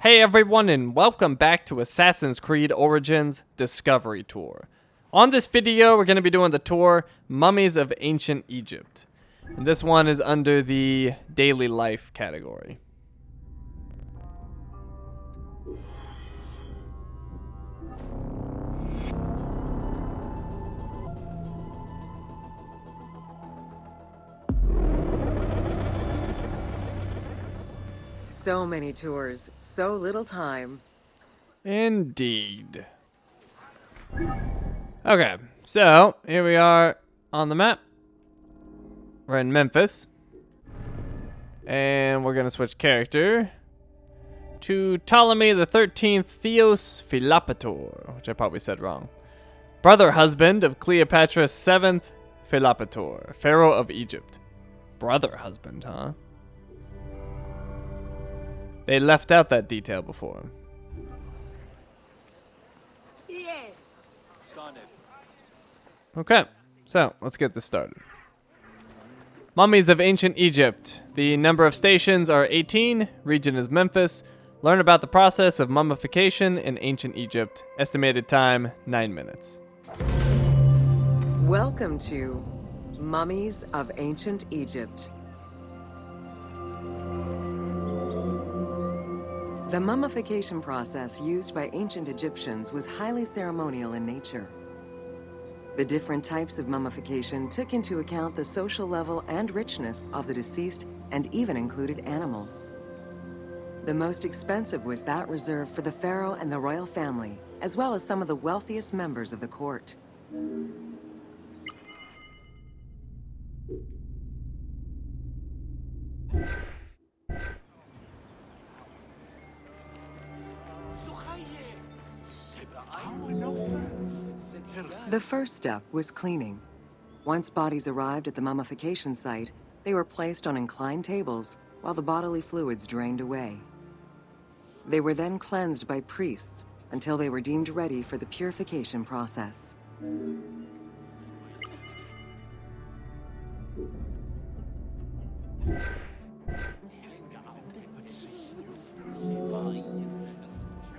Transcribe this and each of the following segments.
Hey everyone, and welcome back to Assassin's Creed Origins Discovery Tour. On this video, we're going to be doing the tour Mummies of Ancient Egypt. And this one is under the daily life category. So many tours, so little time. Indeed. Okay, so here we are on the map. We're in Memphis. And we're going to switch character to Ptolemy the 13th Theos Philopator, which I probably said wrong. Brother husband of Cleopatra 7th Philopator, Pharaoh of Egypt. Brother husband, huh? They left out that detail before. Okay, so let's get this started. Mummies of Ancient Egypt. The number of stations are 18. Region is Memphis. Learn about the process of mummification in ancient Egypt. Estimated time, 9 minutes. Welcome to Mummies of Ancient Egypt. The mummification process used by ancient Egyptians was highly ceremonial in nature. The different types of mummification took into account the social level and richness of the deceased and even included animals. The most expensive was that reserved for the pharaoh and the royal family, as well as some of the wealthiest members of the court. The first step was cleaning. Once bodies arrived at the mummification site, they were placed on inclined tables while the bodily fluids drained away. They were then cleansed by priests until they were deemed ready for the purification process.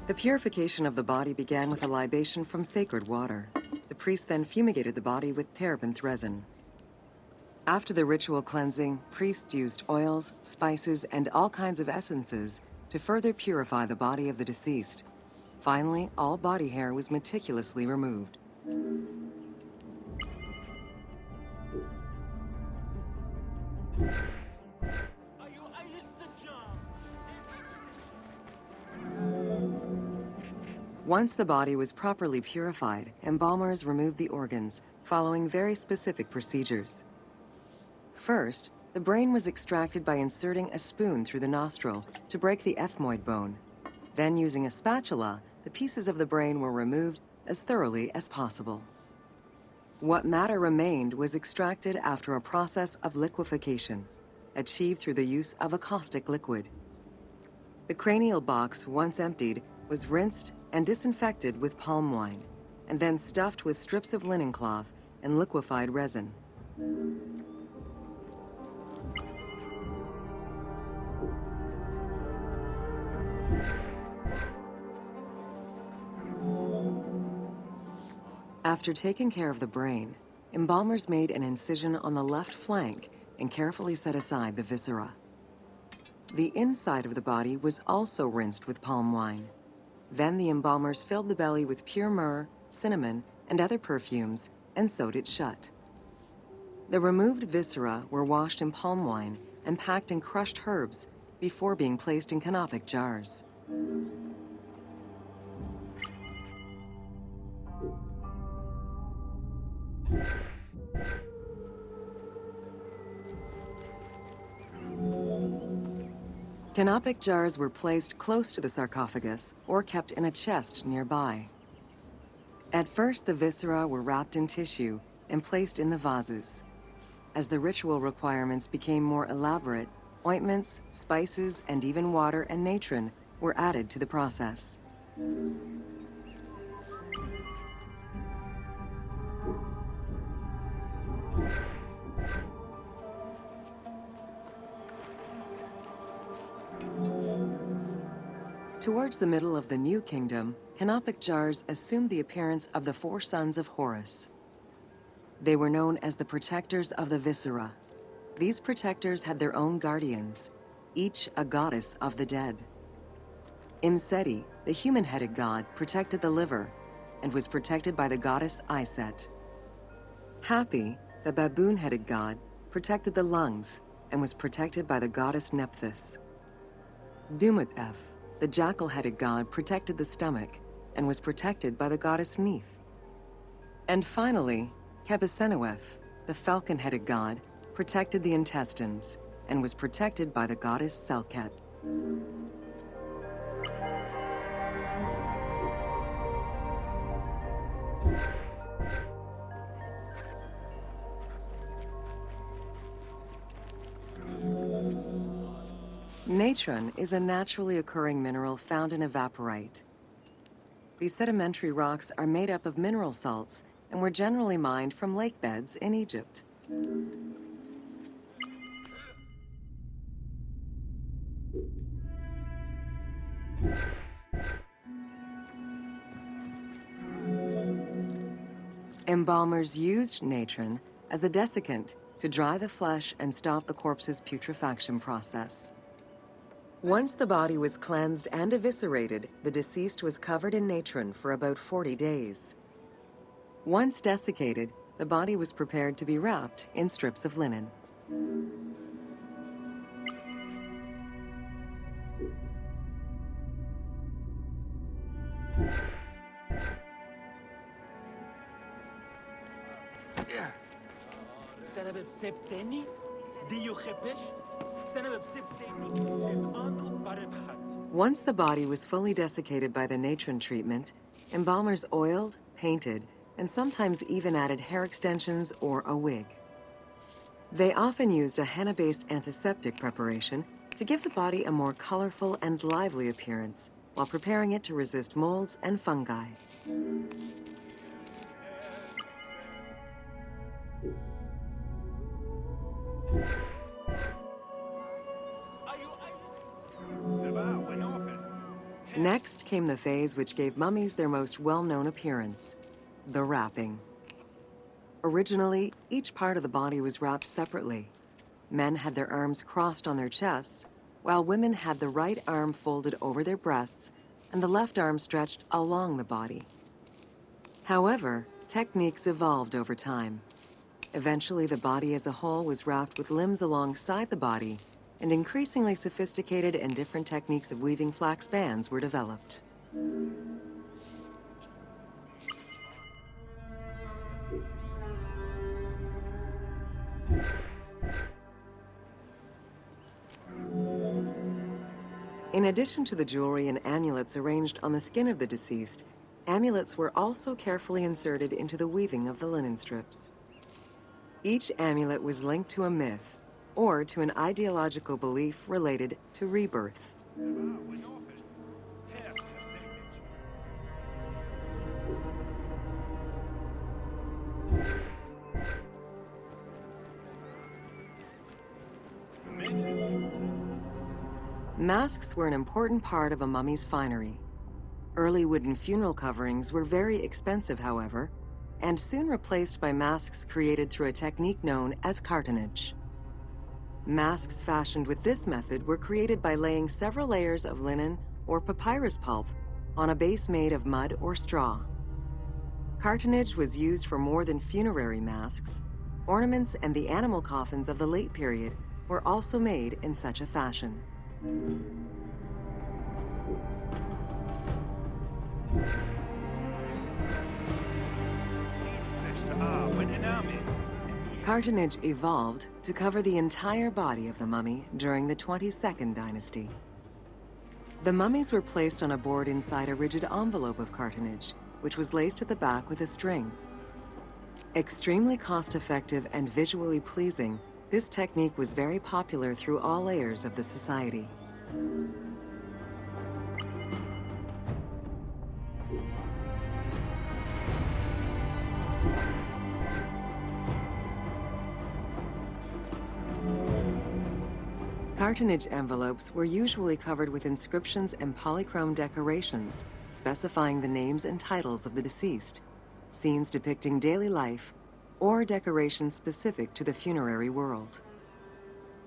The purification of the body began with a libation from sacred water. The priest then fumigated the body with terebinth resin. After the ritual cleansing, priests used oils, spices, and all kinds of essences to further purify the body of the deceased. Finally, all body hair was meticulously removed. Once the body was properly purified, embalmers removed the organs, following very specific procedures. First, the brain was extracted by inserting a spoon through the nostril to break the ethmoid bone. Then, using a spatula, the pieces of the brain were removed as thoroughly as possible. What matter remained was extracted after a process of liquefaction, achieved through the use of a caustic liquid. The cranial box, once emptied, was rinsed and disinfected with palm wine, and then stuffed with strips of linen cloth and liquefied resin. After taking care of the brain, embalmers made an incision on the left flank and carefully set aside the viscera. The inside of the body was also rinsed with palm wine. Then the embalmers filled the belly with pure myrrh, cinnamon, and other perfumes, and sewed it shut. The removed viscera were washed in palm wine and packed in crushed herbs before being placed in canopic jars. Canopic jars were placed close to the sarcophagus or kept in a chest nearby. At first, the viscera were wrapped in tissue and placed in the vases. As the ritual requirements became more elaborate, ointments, spices, and even water and natron were added to the process. Towards the middle of the New Kingdom, canopic jars assumed the appearance of the four sons of Horus. They were known as the protectors of the viscera. These protectors had their own guardians, each a goddess of the dead. Imseti, the human-headed god, protected the liver and was protected by the goddess Iset. Hapi, the baboon-headed god, protected the lungs and was protected by the goddess Nephthys. Dumut-Ef, the jackal-headed god, protected the stomach and was protected by the goddess Neith. And finally, Kebesenuef, the falcon-headed god, protected the intestines and was protected by the goddess Selket. Natron is a naturally occurring mineral found in evaporite. These sedimentary rocks are made up of mineral salts and were generally mined from lake beds in Egypt. Embalmers used natron as a desiccant to dry the flesh and stop the corpse's putrefaction process. Once the body was cleansed and eviscerated, the deceased was covered in natron for about 40 days. Once desiccated, the body was prepared to be wrapped in strips of linen. Once the body was fully desiccated by the natron treatment, embalmers oiled, painted, and sometimes even added hair extensions or a wig. They often used a henna-based antiseptic preparation to give the body a more colorful and lively appearance while preparing it to resist molds and fungi. Next came the phase which gave mummies their most well-known appearance, the wrapping. Originally, each part of the body was wrapped separately. Men had their arms crossed on their chests, while women had the right arm folded over their breasts and the left arm stretched along the body. However, techniques evolved over time. Eventually, the body as a whole was wrapped with limbs alongside the body, and increasingly sophisticated and different techniques of weaving flax bands were developed. In addition to the jewelry and amulets arranged on the skin of the deceased, amulets were also carefully inserted into the weaving of the linen strips. Each amulet was linked to a myth, or to an ideological belief related to rebirth. Masks were an important part of a mummy's finery. Early wooden funeral coverings were very expensive, however, and soon replaced by masks created through a technique known as cartonnage. Masks fashioned with this method were created by laying several layers of linen or papyrus pulp on a base made of mud or straw. Cartonnage was used for more than funerary masks. Ornaments and the animal coffins of the late period were also made in such a fashion. Cartonnage evolved to cover the entire body of the mummy during the 22nd dynasty. The mummies were placed on a board inside a rigid envelope of cartonnage, which was laced at the back with a string. Extremely cost-effective and visually pleasing, this technique was very popular through all layers of the society. Cartonnage envelopes were usually covered with inscriptions and polychrome decorations, specifying the names and titles of the deceased, scenes depicting daily life, or decorations specific to the funerary world.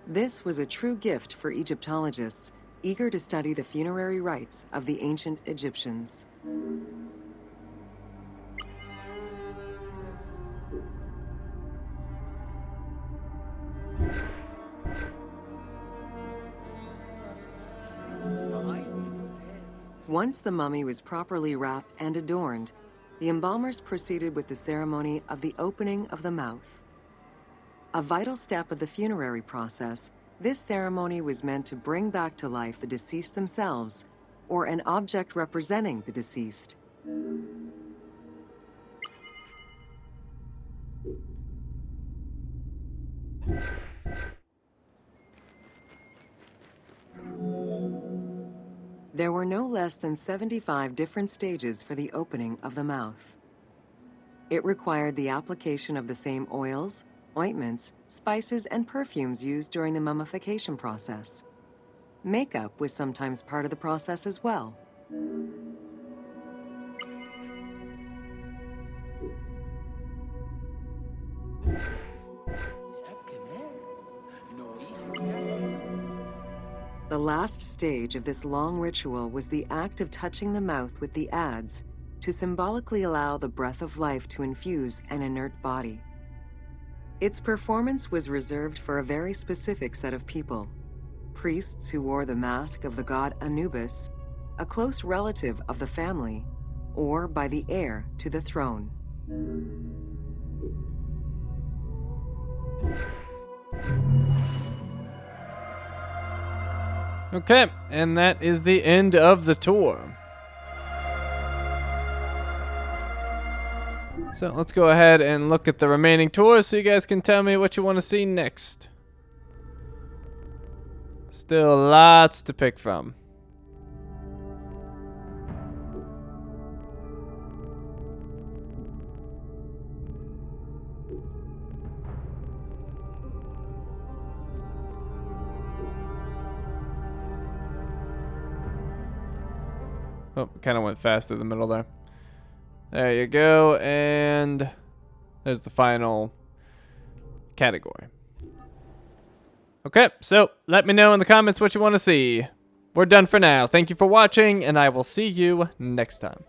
This was a true gift for Egyptologists eager to study the funerary rites of the ancient Egyptians. Once the mummy was properly wrapped and adorned, the embalmers proceeded with the ceremony of the opening of the mouth. A vital step of the funerary process, this ceremony was meant to bring back to life the deceased themselves, or an object representing the deceased. There were no less than 75 different stages for the opening of the mouth. It required the application of the same oils, ointments, spices, and perfumes used during the mummification process. Makeup was sometimes part of the process as well. The last stage of this long ritual was the act of touching the mouth with the adze to symbolically allow the breath of life to infuse an inert body. Its performance was reserved for a very specific set of people: priests who wore the mask of the god Anubis, a close relative of the family, or by the heir to the throne. Okay, and that is the end of the tour. So let's go ahead and look at the remaining tours so you guys can tell me what you want to see next. Still lots to pick from. Oh, kind of went fast in the middle there. There you go, and there's the final category. Okay, so let me know in the comments what you want to see. We're done for now. Thank you for watching, and I will see you next time.